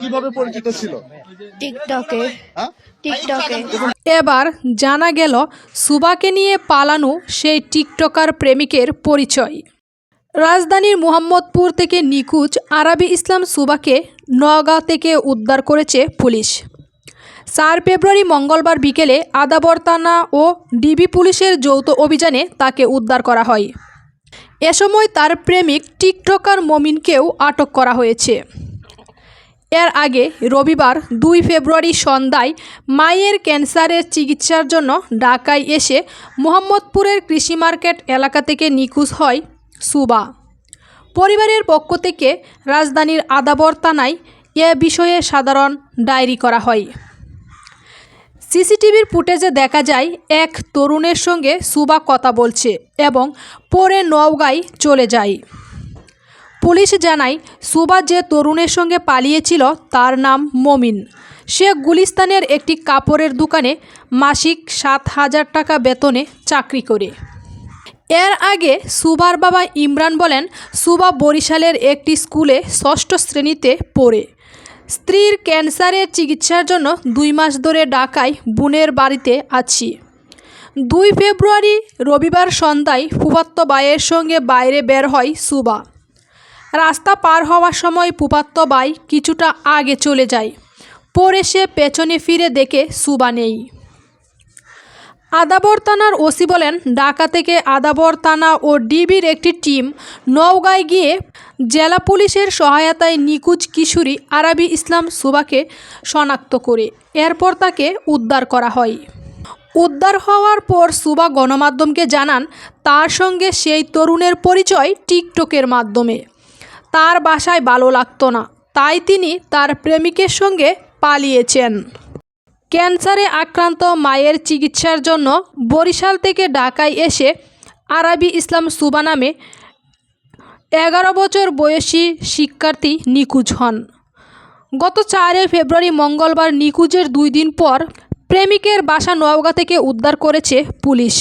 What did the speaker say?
কিভাবে পরিচিত ছিল? টিকটকে। হ্যাঁ? টিকটকে। এবার জানা গেল সুবাকে নিয়ে পালানো সেই টিকটকার প্রেমিকের পরিচয়। রাজধানীর মোহাম্মদপুর থেকে নিখোঁজ আরাবী ইসলাম সুবাকে নওগাঁ থেকে উদ্ধার করেছে পুলিশ। 4 ফেব্রুয়ারি মঙ্গলবার বিকেলে আদাবর থানা ও ডিবি পুলিশের যৌথ অভিযানে তাকে উদ্ধার করা হয়। এ সময় তার প্রেমিক টিকটকার মমিনকেও আটক করা হয়েছে। এর আগে রবিবার 2 ফেব্রুয়ারি সন্ধ্যায় মায়ের ক্যান্সারের চিকিৎসার জন্য ঢাকায় এসে মোহাম্মদপুরের কৃষি মার্কেট এলাকা থেকে নিখোঁজ হয় সুবা। পরিবারের পক্ষ থেকে রাজধানীর আদাবর থানায় এ বিষয়ে সাধারণ ডায়েরি করা হয়। সিসিটিভির ফুটেজে দেখা যায় এক তরুণের সঙ্গে সুবা কথা বলছে এবং পরে নওগাঁয় চলে যায়। পুলিশ জানায় সুবা যে তরুণের সঙ্গে পালিয়েছিল তার নাম মমিন। সে গুলিস্তানের একটি কাপড়ের দোকানে মাসিক 7,000 টাকা বেতনে চাকরি করে। এর আগে সুবার বাবা ইমরান বলেন, সুবা বরিশালের একটি স্কুলে 6ষ্ঠ শ্রেণীতে পড়ে। স্ত্রীর ক্যান্সারের চিকিৎসার জন্য 2 মাস ধরে ঢাকায় বোনের বাড়িতে আছি। 2 ফেব্রুয়ারি রবিবার সন্ধ্যায় ফুফাতো ভাইয়ের সঙ্গে বাইরে বের হয় সুবা। রাস্তা পার হওয়ার সময় ফুফাতো ভাই কিছুটা আগে চলে যায়। পরে সে পেছনে ফিরে দেখে সুবা নেই। আদাবর থানার ওসি বলেন, ঢাকা থেকে আদাবর থানা ও ডিবির একটি টিম নওগাঁয় গিয়ে জেলা পুলিশের সহায়তায় নিখোঁজ কিশোরী আরাবী ইসলাম সুবাকে শনাক্ত করে এরপর তাকে উদ্ধার করা হয়। উদ্ধার হওয়ার পর সুবা গণমাধ্যমকে জানান তার সঙ্গে সেই তরুণের পরিচয় টিকটকের মাধ্যমে। তার বাসায় ভালো লাগতো না, তাই তিনি তার প্রেমিকের সঙ্গে পালিয়েছেন। ক্যান্সারে আক্রান্ত মায়ের চিকিৎসার জন্য বরিশাল থেকে ঢাকায় এসে আরাবী ইসলাম সুবা নামে 11 বছর বয়সী শিক্ষার্থী নিখোঁজ হন। গত 4 ফেব্রুয়ারি মঙ্গলবার নিখোঁজের 2 দিন পর প্রেমিকের বাসা নওগাঁ থেকে উদ্ধার করেছে পুলিশ।